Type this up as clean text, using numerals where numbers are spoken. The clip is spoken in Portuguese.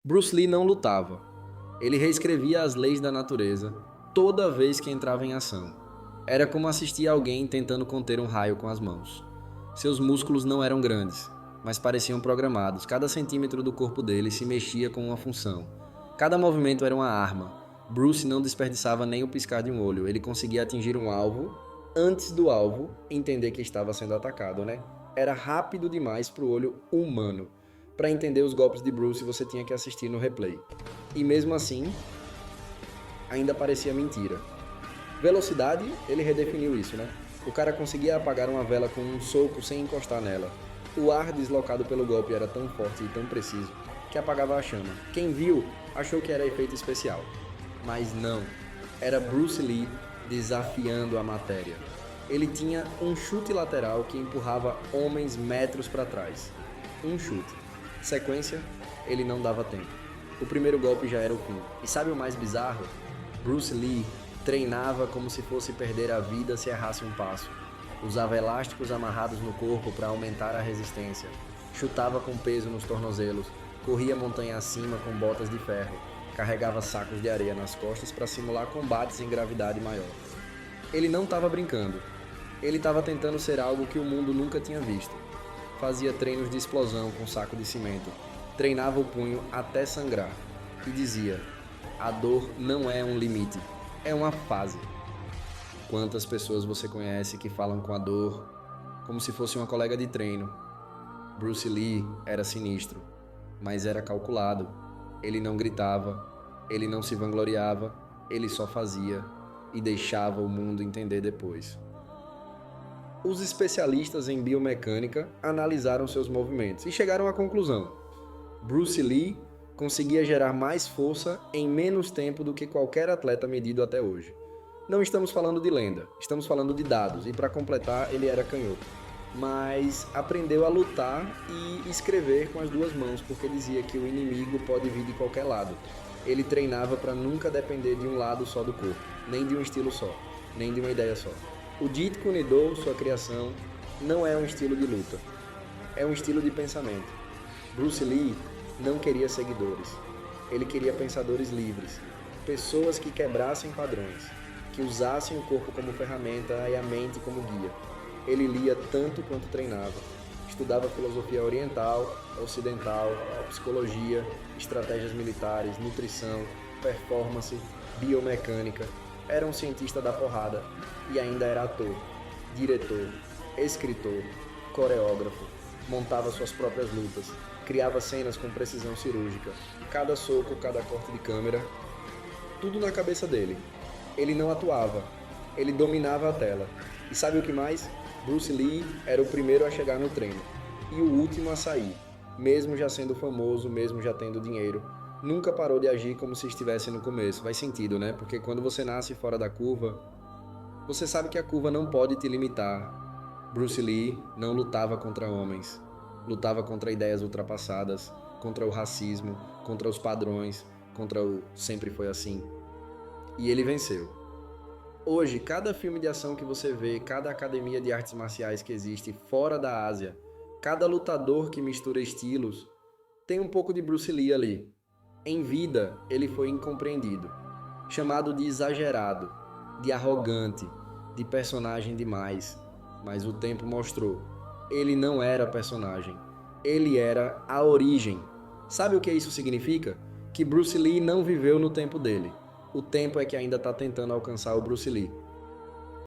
Bruce Lee não lutava. Ele reescrevia as leis da natureza toda vez que entrava em ação. Era como assistir alguém tentando conter um raio com as mãos. Seus músculos não eram grandes, mas pareciam programados. Cada centímetro do corpo dele se mexia com uma função. Cada movimento era uma arma. Bruce não desperdiçava nem o piscar de um olho. Ele conseguia atingir um alvo antes do alvo entender que estava sendo atacado, né? Era rápido demais para o olho humano. Para entender os golpes de Bruce, você tinha que assistir no replay. E mesmo assim, ainda parecia mentira. Velocidade, ele redefiniu isso, né? O cara conseguia apagar uma vela com um soco sem encostar nela. O ar deslocado pelo golpe era tão forte e tão preciso que apagava a chama. Quem viu achou que era efeito especial. Mas não, era Bruce Lee desafiando a matéria. Ele tinha um chute lateral que empurrava homens metros para trás. Um chute. Sequência, ele não dava tempo. O primeiro golpe já era o fim. E sabe o mais bizarro? Bruce Lee treinava como se fosse perder a vida se errasse um passo. Usava elásticos amarrados no corpo para aumentar a resistência. Chutava com peso nos tornozelos. Corria montanha acima com botas de ferro. Carregava sacos de areia nas costas para simular combates em gravidade maior. Ele não estava brincando. Ele estava tentando ser algo que o mundo nunca tinha visto. Fazia treinos de explosão com saco de cimento. Treinava o punho até sangrar. E dizia: a dor não é um limite, é uma fase. Quantas pessoas você conhece que falam com a dor como se fosse uma colega de treino? Bruce Lee era sinistro, mas era calculado. Ele não gritava, ele não se vangloriava, ele só fazia e deixava o mundo entender depois. Os especialistas em biomecânica analisaram seus movimentos e chegaram à conclusão: Bruce Lee conseguia gerar mais força em menos tempo do que qualquer atleta medido até hoje. Não estamos falando de lenda, estamos falando de dados, e para completar, ele era canhoto. Mas aprendeu a lutar e escrever com as duas mãos, porque dizia que o inimigo pode vir de qualquer lado. Ele treinava para nunca depender de um lado só do corpo, nem de um estilo só, nem de uma ideia só. O Jeet Kune Do, sua criação, não é um estilo de luta, é um estilo de pensamento. Bruce Lee não queria seguidores, ele queria pensadores livres, pessoas que quebrassem padrões, que usassem o corpo como ferramenta e a mente como guia. Ele lia tanto quanto treinava, estudava filosofia oriental, ocidental, psicologia, estratégias militares, nutrição, performance, biomecânica. Era um cientista da porrada e ainda era ator, diretor, escritor, coreógrafo, montava suas próprias lutas, criava cenas com precisão cirúrgica, cada soco, cada corte de câmera, tudo na cabeça dele. Ele não atuava, ele dominava a tela. E sabe o que mais? Bruce Lee era o primeiro a chegar no treino e o último a sair, mesmo já sendo famoso, mesmo já tendo dinheiro. Nunca parou de agir como se estivesse no começo. Faz sentido, né? Porque quando você nasce fora da curva, você sabe que a curva não pode te limitar. Bruce Lee não lutava contra homens. Lutava contra ideias ultrapassadas, contra o racismo, contra os padrões, contra o sempre foi assim. E ele venceu. Hoje, cada filme de ação que você vê, cada academia de artes marciais que existe fora da Ásia, cada lutador que mistura estilos, tem um pouco de Bruce Lee ali. Em vida, ele foi incompreendido, chamado de exagerado, de arrogante, de personagem demais. Mas o tempo mostrou, ele não era personagem, ele era a origem. Sabe o que isso significa? Que Bruce Lee não viveu no tempo dele. O tempo é que ainda está tentando alcançar o Bruce Lee.